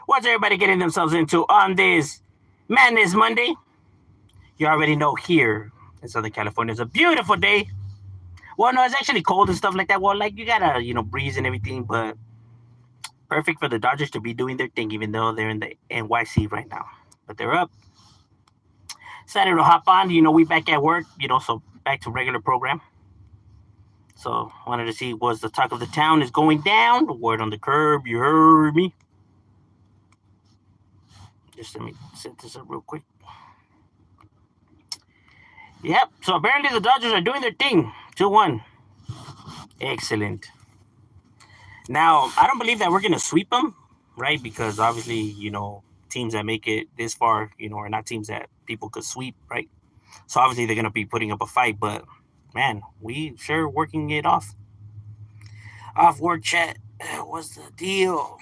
What's everybody getting themselves into on this Madness Monday? You already know here in Southern California it's a beautiful day. Well, no, it's actually cold and stuff like that. Well, like you gotta, breeze and everything, but perfect for the Dodgers to be doing their thing, even though they're in the NYC right now. But they're up. Decided to hop on. We back at work. So back to regular program. So wanted to see was the talk of the town is going down. The word on the curb. You heard me. Just let me set this up real quick. Yep. So apparently the Dodgers are doing their thing. 2-1. Excellent. Now I don't believe that we're gonna sweep them, right? Because obviously, teams that make it this far, are not teams that people could sweep, right? So obviously they're gonna be putting up a fight, but man, we sure working it off. Off work chat. What's the deal?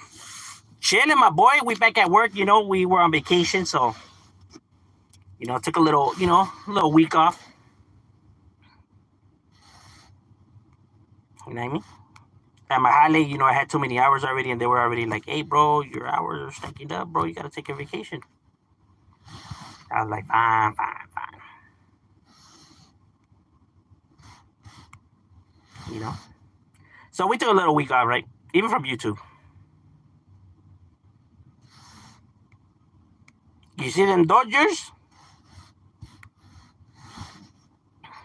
Chilling, my boy. We back at work. We were on vacation, so took a little week off. You know what I mean? At my holiday, I had too many hours already, and they were already like, "Hey, bro, your hours are stacking up, bro. You gotta take a vacation." I was like, "Fine, fine, fine." You know. So we took a little week off, right? Even from YouTube. You see them Dodgers?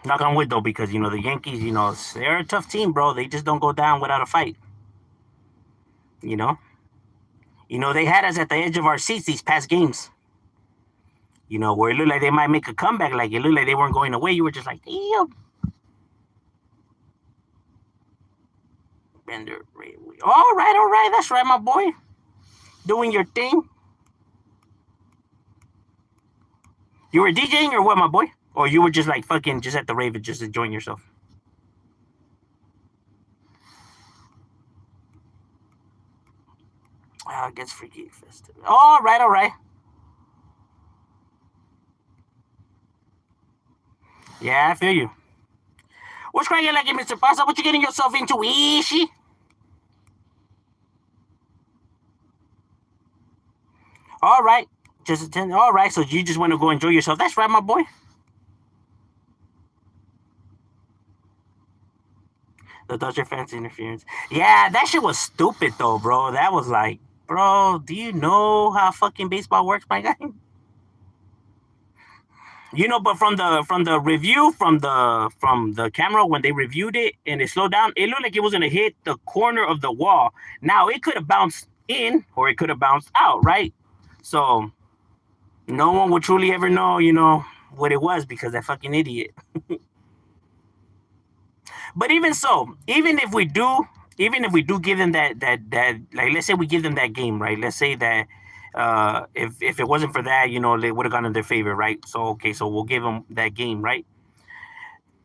Knock on wood though, because the Yankees, they're a tough team, bro. They just don't go down without a fight. You know. They had us at the edge of our seats these past games. Where it looked like they might make a comeback, like it looked like they weren't going away. You were just like, damn. Bender, all right, that's right, my boy. Doing your thing. You were DJing or what, my boy? Or you were just like fucking just at the rave and just enjoying yourself? It gets freaky festive. All right. Yeah, I feel you. What's cracking like it, Mr. Pasa? What you getting yourself into, Ishi? All right. Just attend. All right. So you just want to go enjoy yourself. That's right, my boy. The Dodger fans interference. Yeah, that shit was stupid though, bro. That was like, bro, do you know how fucking baseball works, my guy? But from the review from the camera when they reviewed it and it slowed down, it looked like it was gonna hit the corner of the wall. Now it could have bounced in or it could have bounced out, right? So no one would truly ever know, what it was because that fucking idiot. But even so, even if we do give them that like let's say we give them that game, right? Let's say that if it wasn't for that, they would have gone in their favor, right? So okay, so we'll give them that game, right?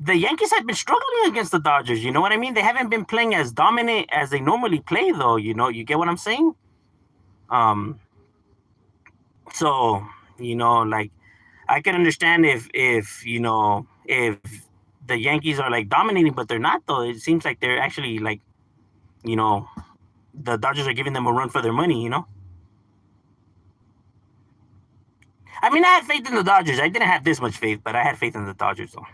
The Yankees have been struggling against the Dodgers. You know what I mean? They haven't been playing as dominant as they normally play, though. You get what I'm saying? Um, so like I can understand if the Yankees are like dominating, but they're not though. It seems like they're actually like you know the Dodgers are giving them a run for their money. I mean, I had faith in the Dodgers. I didn't have this much faith, but I had faith in the Dodgers though,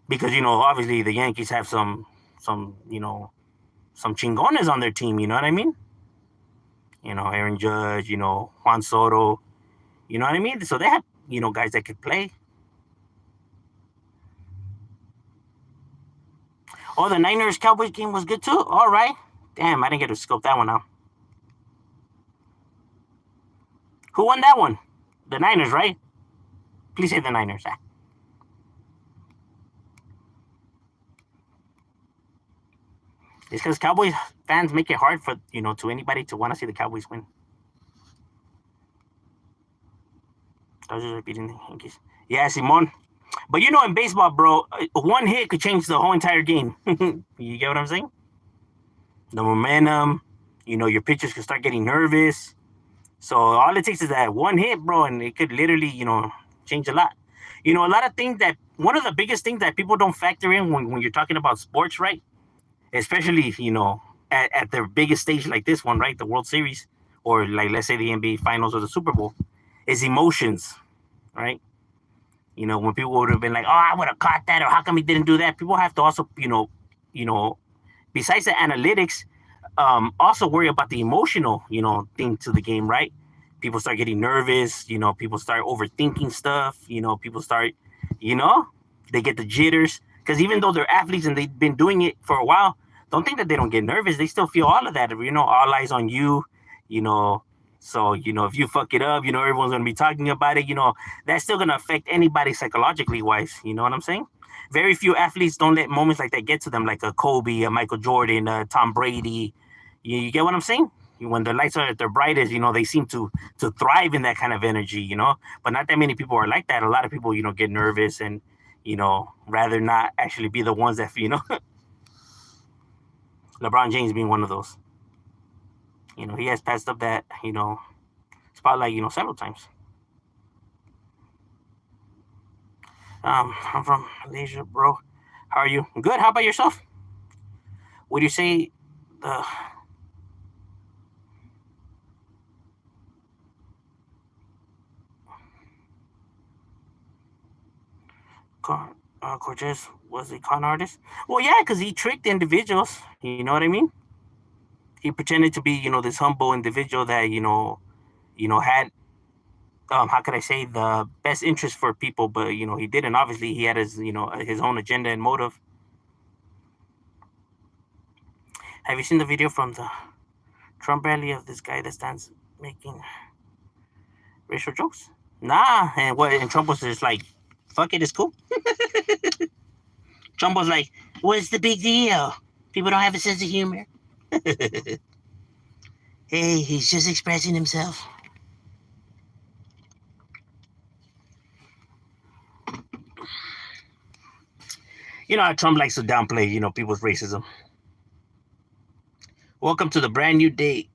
because obviously the Yankees have some chingones on their team. You know what I mean? Aaron Judge. Juan Soto. You know what I mean? So they have guys that could play. Oh, the Niners Cowboys game was good too. All right. Damn, I didn't get to scope that one out. Who won that one? The Niners, right? Please say the Niners. It's because Cowboys fans make it hard for to anybody to want to see the Cowboys win. Dodgers are beating the Yankees. Yeah, Simon. But in baseball, bro, one hit could change the whole entire game. You get what I'm saying? The momentum. Your pitchers could start getting nervous. So all it takes is that one hit, bro, and it could literally, change a lot. A lot of things that one of the biggest things that people don't factor in when you're talking about sports, right? Especially, at their biggest stage like this one, right? The World Series or like let's say the NBA Finals or the Super Bowl, is emotions, right? You know, when people would have been like, "Oh, I would have caught that," or "How come he didn't do that?" People have to also, besides the analytics, also worry about the emotional, thing to the game, right? People start getting nervous. People start overthinking stuff. People start, you know, they get the jitters because even though they're athletes and they've been doing it for a while, don't think that they don't get nervous. They still feel all of that. All eyes on you. You know, so if you fuck it up, everyone's gonna be talking about it. That's still gonna affect anybody psychologically wise. You know what I'm saying? Very few athletes don't let moments like that get to them, like a Kobe, a Michael Jordan, a Tom Brady. You get what I'm saying? When the lights are at their brightest, they seem to thrive in that kind of energy. But not that many people are like that. A lot of people, get nervous and rather not actually be the ones that LeBron James being one of those. He has passed up that spotlight several times. I'm from Malaysia, bro. How are you? Good. How about yourself? Would you say the Cortez was a con artist? Well, yeah, because he tricked individuals. You know what I mean? He pretended to be, this humble individual that had how could I say the best interest for people, but he didn't. Obviously, he had his own agenda and motive. Have you seen the video from the Trump rally of this guy that stands making racial jokes? Nah, and what? And Trump was just like, "Fuck it, it's cool." Trump was like, "What's the big deal? People don't have a sense of humor." Hey, he's just expressing himself. How Trump likes to downplay, people's racism. Welcome to the brand new day,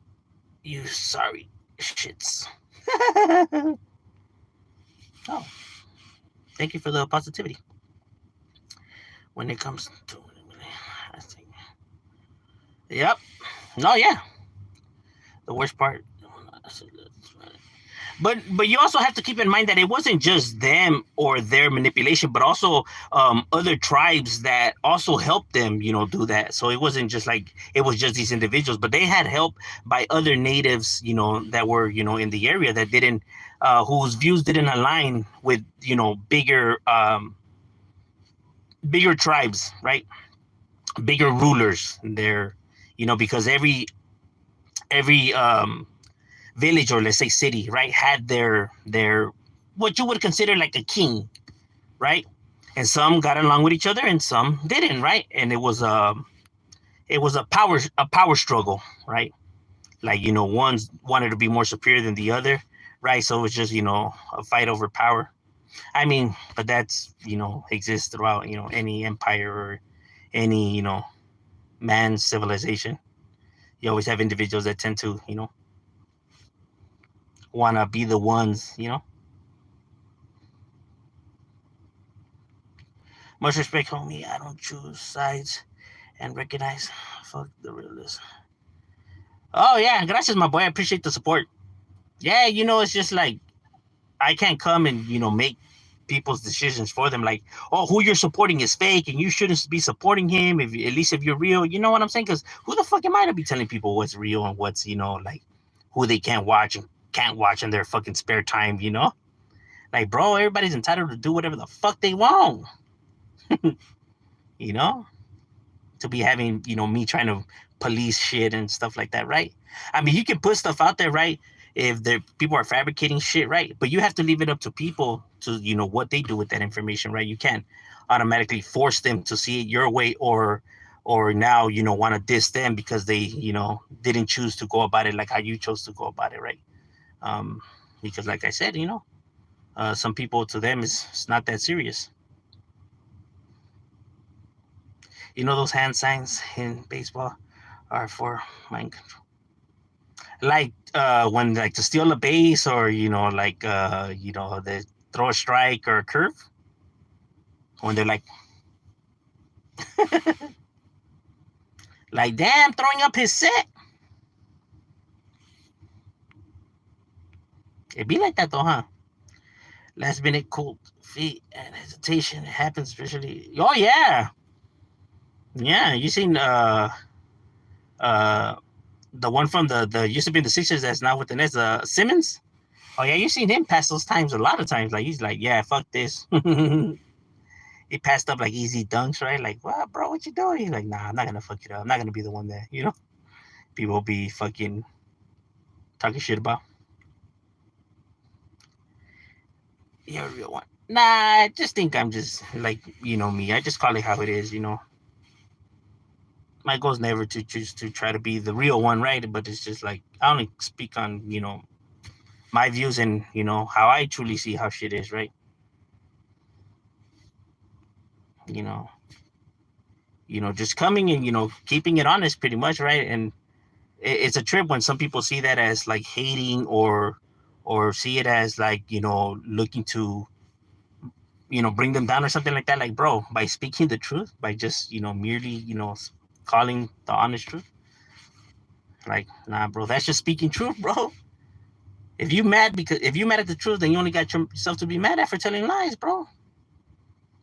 you sorry shits. Oh, thank you for the positivity. When it comes to, yep. No, yeah. The worst part, but you also have to keep in mind that it wasn't just them or their manipulation, but also other tribes that also helped them, do that. So it wasn't just like it was just these individuals, but they had help by other natives, that were in the area that didn't, whose views didn't align with bigger tribes, right? Bigger rulers there, because every village or let's say city, right, had their what you would consider like a king, right? And some got along with each other and some didn't, right? And it was a power struggle, right? Like one wanted to be more superior than the other, right? So it was just a fight over power. I mean, but that's exists throughout any empire or any man's civilization. You always have individuals that tend to want to be the ones. Much respect, homie. I don't choose sides and recognize. Fuck the realist. Oh yeah, gracias, my boy. I appreciate the support. Yeah, it's just like I can't come and make people's decisions for them. Like, oh, who you're supporting is fake, and you shouldn't be supporting him. If at least if you're real, you know what I'm saying? Because who the fuck am I to be telling people what's real and what's like who they can't watch and can't watch in their fucking spare time? Like, bro, everybody's entitled to do whatever the fuck they want. you know, to be having me trying to police shit and stuff like that, right? I mean, you can put stuff out there, right? If the people are fabricating shit, right? But you have to leave it up to people to what they do with that information, right? You can't automatically force them to see it your way, or now want to diss them because they didn't choose to go about it like how you chose to go about it, right? um because like I said, some people, to them, it's not that serious. Those hand signs in baseball are for mind control, like when like to steal a base, or like they throw a strike or a curve, when they're like damn, throwing up his set. It be like that though, huh? Last minute cold feet and hesitation. It happens especially. Oh yeah, yeah. You seen uh the one from the used to be in the Sixers that's now with the Nets, Simmons. Oh yeah, you seen him pass those times a lot of times. Like he's like, yeah, fuck this. He passed up like easy dunks, right? Like, what, bro? What you doing? He's like, nah, I'm not gonna fuck it up. I'm not gonna be the one that people be fucking talking shit about. You're a real one. Nah, I just think I'm just like me. I just call it how it is. My goal is never to choose to try to be the real one, right? But it's just like I only speak on my views and how I truly see how shit is, right? You know, just coming and keeping it honest, pretty much, right? And it's a trip when some people see that as like hating or see it as like looking to bring them down or something like that. Like, bro, by speaking the truth, by just merely calling the honest truth, like, nah, bro, that's just speaking truth, bro. If you mad at the truth, then you only got yourself to be mad at for telling lies, bro.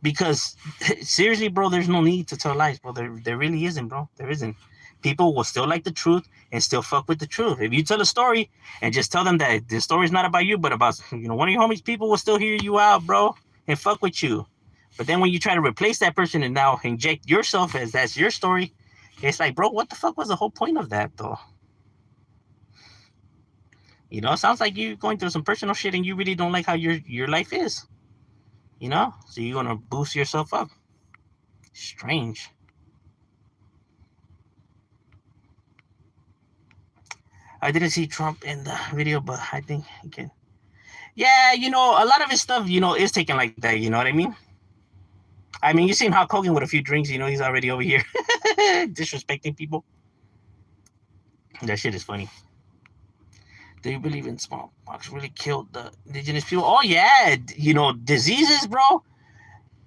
Because seriously, bro, there's no need to tell lies, bro. There really isn't, bro. There isn't. People will still like the truth and still fuck with the truth. If you tell a story and just tell them that the story's not about you, but about one of your homies, people will still hear you out, bro, and fuck with you. But then when you try to replace that person and now inject yourself as that's your story, it's like, bro, what the fuck was the whole point of that, though? It sounds like you going through some personal shit and you really don't like how your life is. So you're gonna boost yourself up. Strange. I didn't see Trump in the video, but I think he can. Yeah, a lot of his stuff, is taken like that. You know what I mean? I mean, you seen Hulk Hogan with a few drinks. He's already over here disrespecting people. That shit is funny. Do you believe in smallpox really killed the indigenous people? Oh yeah, diseases, bro.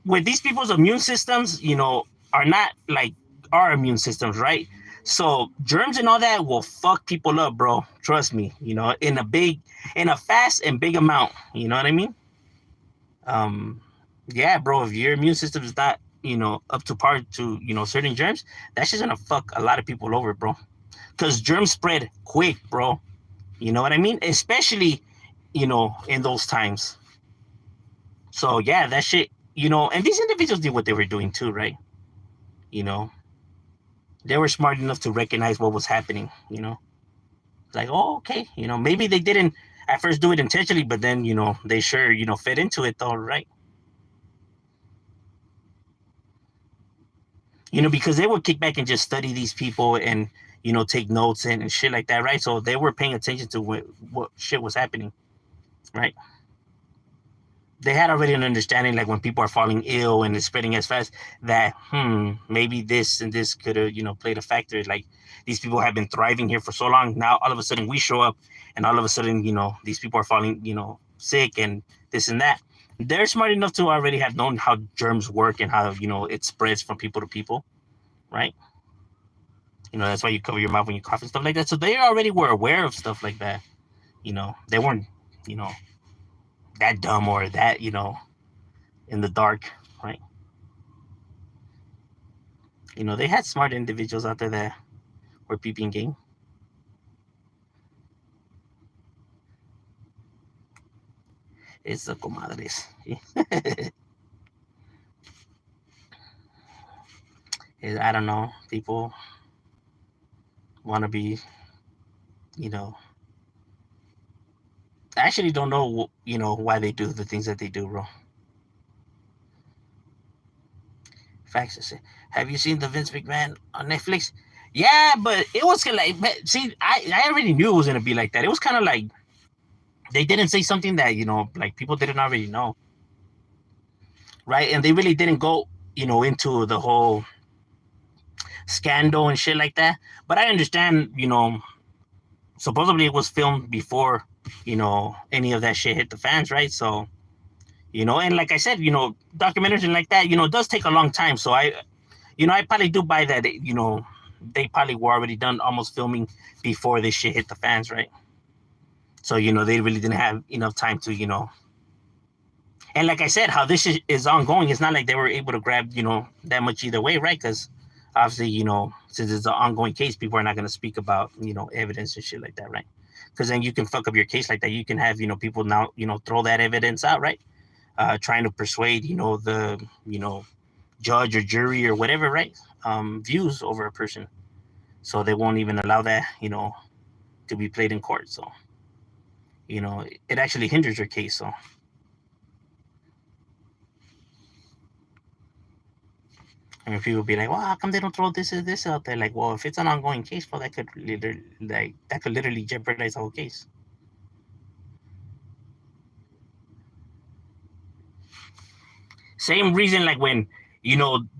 With these people's immune systems, are not like our immune systems, right? So germs and all that will fuck people up, bro. Trust me, in a fast and big amount. You know what I mean? Um, yeah, bro. If your immune system is not, up to par to, certain germs, that's just gonna fuck a lot of people over, bro. Because germs spread quick, bro. You know what I mean? Especially, in those times. So yeah, that shit, and these individuals did what they were doing too, right? You know, they were smart enough to recognize what was happening, like, oh, okay, maybe they didn't at first do it intentionally, but then, they sure, fit into it though, right? Because they would kick back and just study these people and, take notes and shit like that, right? So they were paying attention to what shit was happening, right? They had already an understanding, like when people are falling ill and it's spreading as fast, that maybe this and this could have played a factor. Like these people have been thriving here for so long. Now all of a sudden we show up, and all of a sudden these people are falling sick and this and that. They're smart enough to already have known how germs work and how it spreads from people to people, right? That's why you cover your mouth when you cough and stuff like that. So they already were aware of stuff like that. They weren't you know that dumb or that in the dark, right? They had smart individuals out there that were peeping game. It's the comadres. I don't know. People want to be, you know. I actually don't know, why they do the things that they do, bro. Facts to say. Have you seen the Vince McMahon on Netflix? Yeah, but it was kind of like, see, I already knew it was gonna be like that. It was kind of like they didn't say something that like people didn't already know, right? And they really didn't go, into the whole scandal and shit like that. But I understand, supposedly it was filmed before, any of that shit hit the fans, right? So, and like I said, documentaries and like that, it does take a long time. So I probably do buy that, they probably were already done almost filming before this shit hit the fans, right? So, they really didn't have enough time to, and like I said, how this is ongoing, it's not like they were able to grab, that much either way, right? Because obviously, since it's an ongoing case, people are not going to speak about, evidence and shit like that, right? Because then you can fuck up your case like that. You can have, people now, throw that evidence out, right? Trying to persuade, the, judge or jury or whatever, right? Views over a person. So they won't even allow that, to be played in court. So, it actually hinders your case. So, I mean, people be like, "Well, how come they don't throw this or this out there?" Like, well, if it's an ongoing case, well, that could literally jeopardize the whole case. Same reason, like when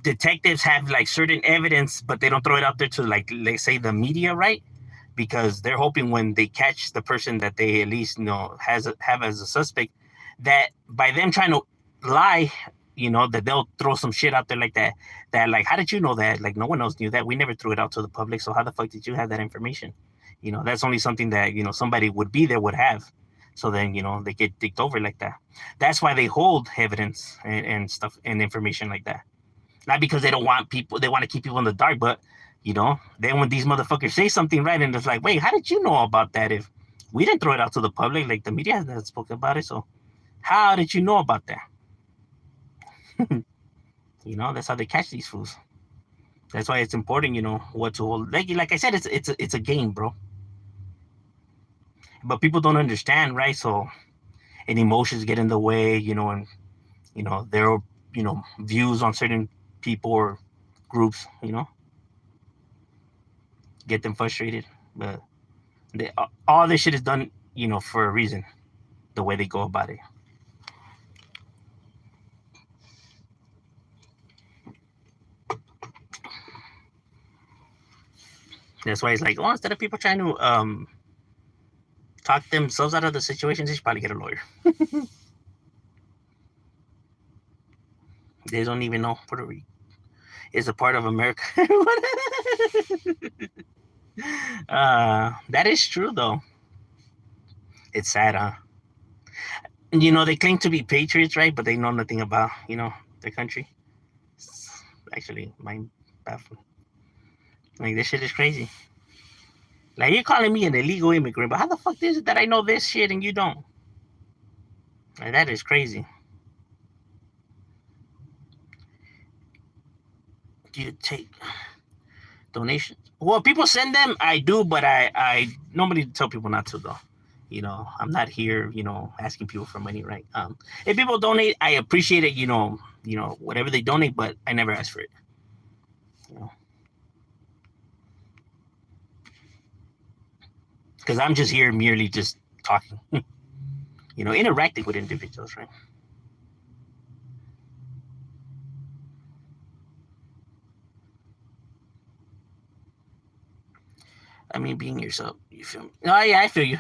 detectives have like certain evidence, but they don't throw it out there to, like, let's say, the media, right? Because they're hoping when they catch the person that they at least have as a suspect, that by them trying to lie, that they'll throw some shit out there like that. That, like, how did you know that? Like, no one else knew that. We never threw it out to the public. So how the fuck did you have that information? That's only something that somebody would be there would have. So then they get dicked over like that. That's why they hold evidence and stuff and information like that. Not because they don't want people, they want to keep people in the dark, but then when these motherfuckers say something, right, and it's like, wait, how did you know about that if we didn't throw it out to the public? Like, the media hasn't spoken about it, so how did you know about that? That's how they catch these fools. That's why it's important, what to hold. Like I said, it's a game, bro. But people don't understand, right? So, and emotions get in the way, and their views on certain people or groups, get them frustrated. But all this shit is done, for a reason. The way they go about it. That's why it's like, oh, instead of people trying to talk themselves out of the situation, they should probably get a lawyer. They don't even know Puerto Rico is a part of America. That is true, though. It's sad, huh? They claim to be patriots, right? But they know nothing about, their country. It's actually mind baffling. Like, this shit is crazy. Like, you're calling me an illegal immigrant, but how the fuck is it that I know this shit and you don't? Like, that is crazy. Do you take donations? Well, people send them. I do, but I normally tell people not to, though. I'm not here, asking people for money, right? If people donate, I appreciate it, whatever they donate, but I never ask for it. Because I'm just here merely just talking, interacting with individuals, right? I mean, being yourself. You feel me? Oh, yeah, I feel you.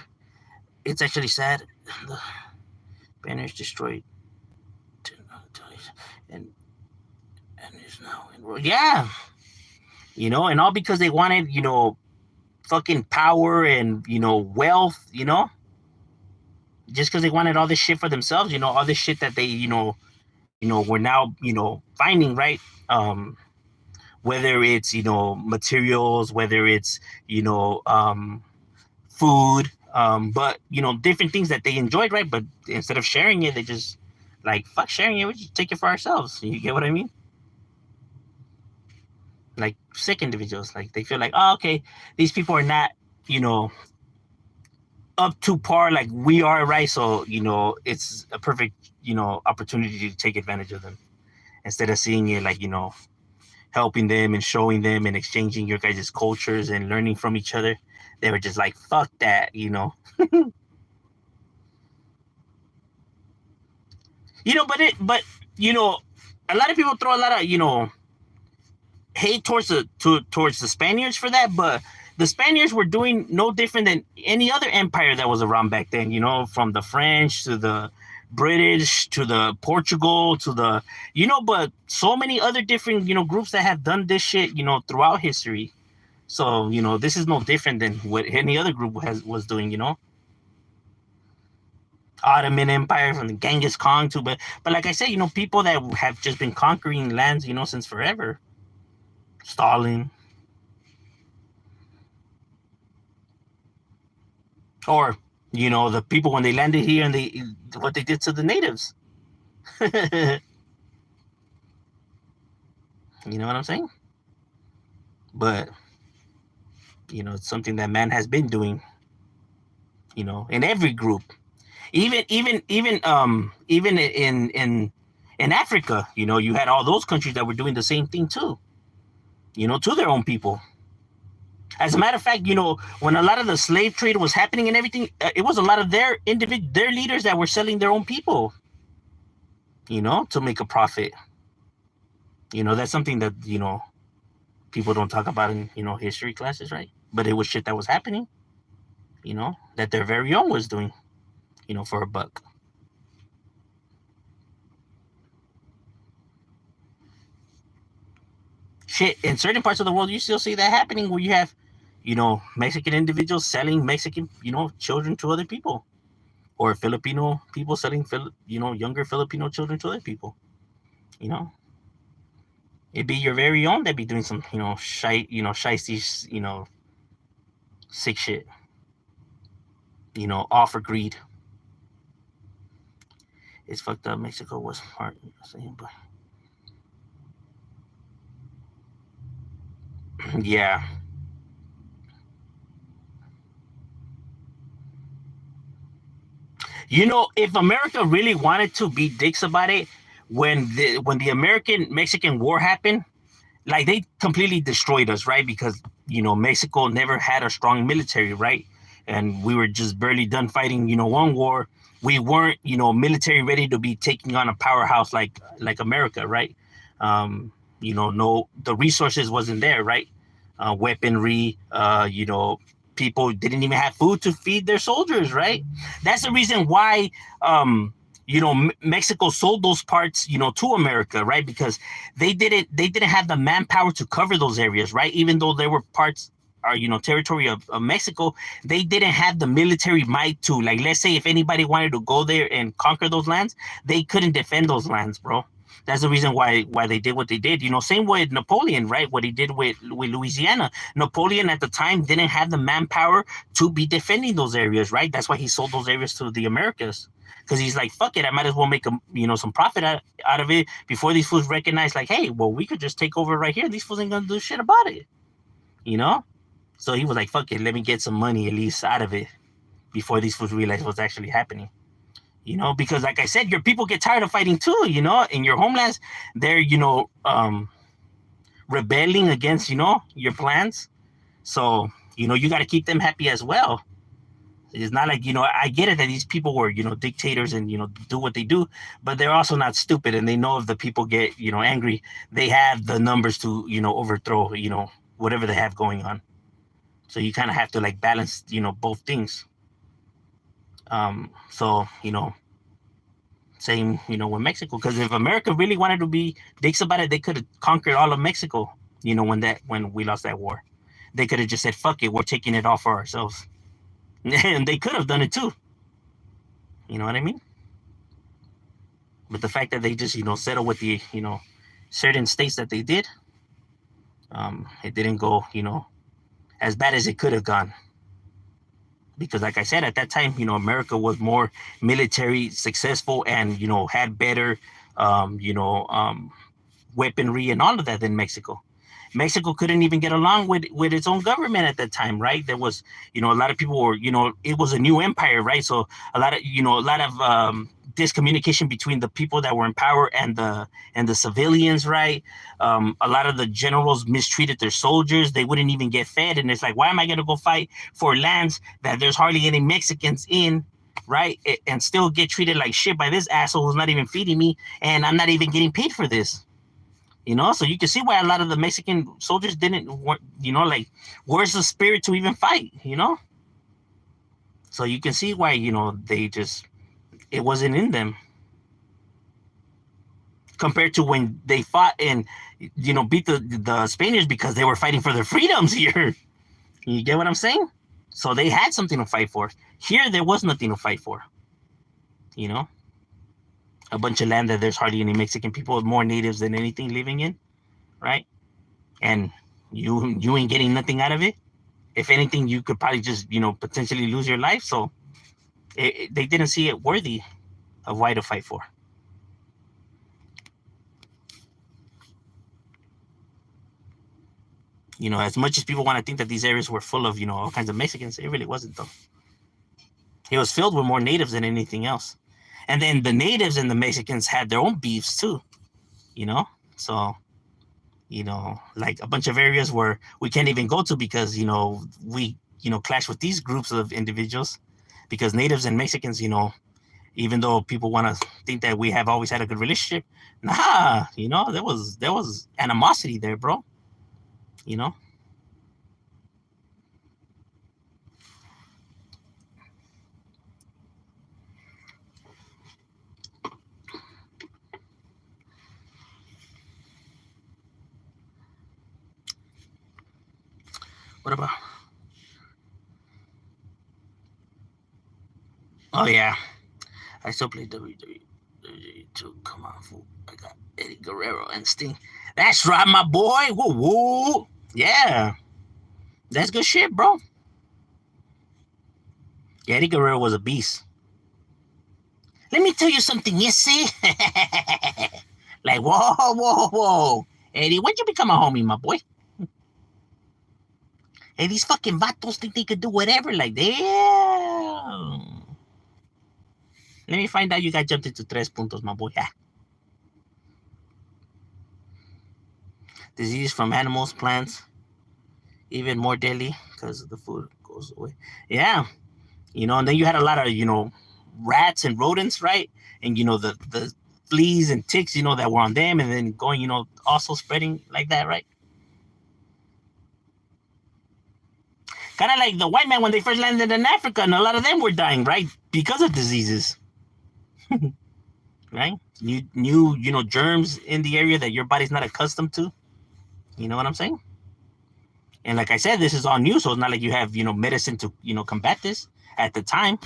It's actually sad. The banner's destroyed. And is now enrolled. Yeah. And all because they wanted, fucking power and, wealth, just because they wanted all this shit for themselves, all this shit that they, we're now, finding, right? Whether it's, materials, whether it's, food, but, different things that they enjoyed, right? But instead of sharing it, they just, like, fuck sharing it, we just take it for ourselves. You get what I mean? Like, sick individuals, like, they feel like, oh, okay, these people are not, up to par like we are, right? So, it's a perfect, opportunity to take advantage of them instead of seeing it like, helping them and showing them and exchanging your guys' cultures and learning from each other. They were just like, fuck that, but a lot of people throw a lot of, hate towards the Spaniards for that, but the Spaniards were doing no different than any other empire that was around back then, from the French to the British to the Portugal to the, but so many other different, groups that have done this shit, throughout history. So, this is no different than what any other group was doing, Ottoman Empire, from the Genghis Khan to, but like I said, people that have just been conquering lands, since forever. Stalin, or the people when they landed here and they what they did to the natives. You know what I'm saying? But it's something that man has been doing. In every group, even in Africa, you had all those countries that were doing the same thing too. To their own people. As a matter of fact, when a lot of the slave trade was happening and everything, it was a lot of their leaders that were selling their own people, to make a profit. That's something that people don't talk about in history classes, right? But it was shit that was happening, that their very own was doing, for a buck. Shit, in certain parts of the world, you still see that happening where you have, Mexican individuals selling Mexican, children to other people, or Filipino people selling, younger Filipino children to other people. You know, it'd be your very own that be doing some, shiesty, sick shit. All for greed. It's fucked up. Mexico was smart, but yeah. If America really wanted to be dicks about it, when the American Mexican War happened, like they completely destroyed us, right? Because Mexico never had a strong military, right? And we were just barely done fighting, one war. We weren't, military ready to be taking on a powerhouse like America, right? No, the resources wasn't there, right? Weaponry, people didn't even have food to feed their soldiers, right? That's the reason why Mexico sold those parts, to America, right? Because they didn't have the manpower to cover those areas, right? Even though there were parts or territory of Mexico, they didn't have the military might to, like, let's say if anybody wanted to go there and conquer those lands, they couldn't defend those lands, bro. That's the reason why they did what they did. Same with Napoleon, right? What he did with Louisiana. Napoleon at the time didn't have the manpower to be defending those areas, right? That's why he sold those areas to the Americas. Because he's like, fuck it, I might as well make some profit out of it before these fools recognize, like, hey, well, we could just take over right here. These fools ain't gonna do shit about it, So he was like, fuck it, let me get some money at least out of it before these fools realize what's actually happening. Because like I said, your people get tired of fighting too, in your homelands. They're, rebelling against, your plans. So, you got to keep them happy as well. It's not like, I get it that these people were, dictators and, do what they do, but they're also not stupid. And they know if the people get, angry, they have the numbers to, overthrow, whatever they have going on. So you kind of have to like balance, both things. So, same, with Mexico, because if America really wanted to be dicks about it, they could have conquered all of Mexico, when we lost that war. They could have just said, fuck it, we're taking it all for ourselves. And they could have done it too. You know what I mean? But the fact that they just, settled with the, certain states that they did, it didn't go, as bad as it could have gone. Because like I said, at that time, America was more military successful and, had better, weaponry and all of that than Mexico. Mexico couldn't even get along with its own government at that time, right? There was, a lot of people were, it was a new empire, right? So a lot of discommunication between the people that were in power and the civilians, right? A lot of the generals mistreated their soldiers. They wouldn't even get fed, and it's like, why am I going to go fight for lands that there's hardly any Mexicans in, right? And still get treated like shit by this asshole who's not even feeding me, and I'm not even getting paid for this. So you can see why a lot of the Mexican soldiers didn't want, like, where's the spirit to even fight, So you can see why, they just, it wasn't in them. Compared to when they fought and, beat the Spaniards because they were fighting for their freedoms here. You get what I'm saying? So they had something to fight for. Here, there was nothing to fight for. You know, a bunch of land that there's hardly any Mexican people, more natives than anything living in, right? And you ain't getting nothing out of it. If anything, you could probably just potentially lose your life. So they didn't see it worthy of why to fight for. As much as people want to think that these areas were full of all kinds of Mexicans, it really wasn't though. It was filled with more natives than anything else. And then the natives and the Mexicans had their own beefs too, so like a bunch of areas where we can't even go to because we clash with these groups of individuals, because natives and Mexicans, even though people want to think that we have always had a good relationship, nah, there was animosity there, bro. you know what about? Oh yeah, I still play WWE too. Come on, fool. I got Eddie Guerrero and Sting. That's right, my boy. Woo woo. Yeah, that's good shit, bro. Yeah, Eddie Guerrero was a beast. Let me tell you something, you see? Like, whoa, whoa, whoa. Eddie, when'd you become a homie, my boy? Hey, these fucking vatos think they could do whatever. Like, damn. Let me find out you got jumped into tres puntos, my boy. Disease from animals, plants, even more deadly because the food goes away. Yeah. And then you had a lot of, rats and rodents, right? And, the fleas and ticks, that were on them, and then going, also spreading like that, right? Kind of like the white man when they first landed in Africa, and a lot of them were dying, right? Because of diseases, right? New, germs in the area that your body's not accustomed to. You know what I'm saying? And like I said, this is all new, so it's not like you have, medicine to, combat this at the time.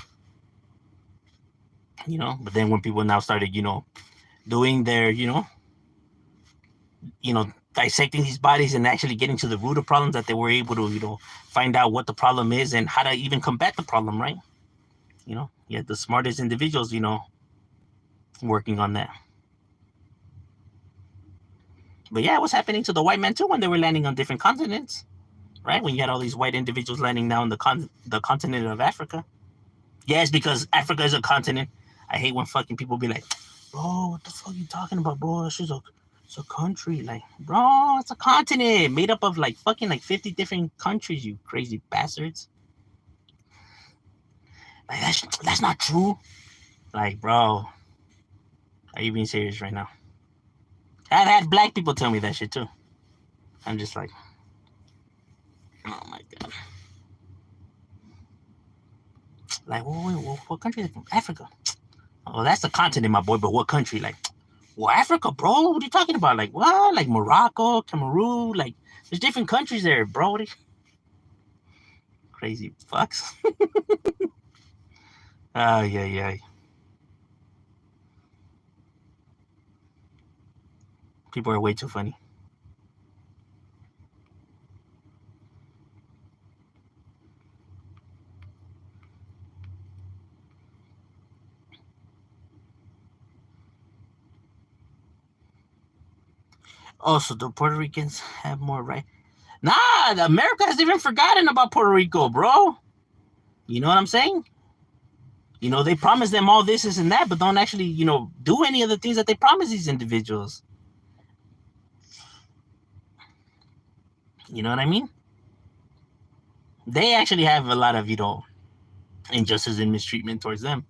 But then when people now started, doing their, dissecting these bodies and actually getting to the root of problems, that they were able to, find out what the problem is and how to even combat the problem, right? You had the smartest individuals, working on that. But yeah, it was happening to the white man too when they were landing on different continents, right? When you had all these white individuals landing now on the continent of Africa. Yeah, it's because Africa is a continent. I hate when fucking people be like, bro, what the fuck are you talking about, bro? It's a country. Like, bro, it's a continent made up of like fucking like 50 different countries, you crazy bastards. Like, that's not true. Like, bro, are you being serious right now? I've had black people tell me that shit too. I'm just like, oh my god. Like, what country is it from? Africa. Oh, that's the continent, my boy. But what country? Like, well, Africa, bro. What are you talking about? Like, what? Like Morocco, Cameroon. Like, there's different countries there, bro. Crazy fucks. Yeah. People are way too funny. Also, the Puerto Ricans have more right. Nah, America has even forgotten about Puerto Rico, bro. You know what I'm saying? They promise them all this and that, but don't actually, do any of the things that they promise these individuals. You know what I mean? They actually have a lot of, injustice and mistreatment towards them,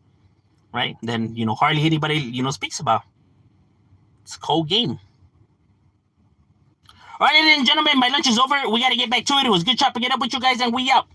right? Then, hardly anybody, speaks about. It's a cold game. All right, ladies and gentlemen, my lunch is over. We got to get back to it. It was good chopping it up with you guys, and we out.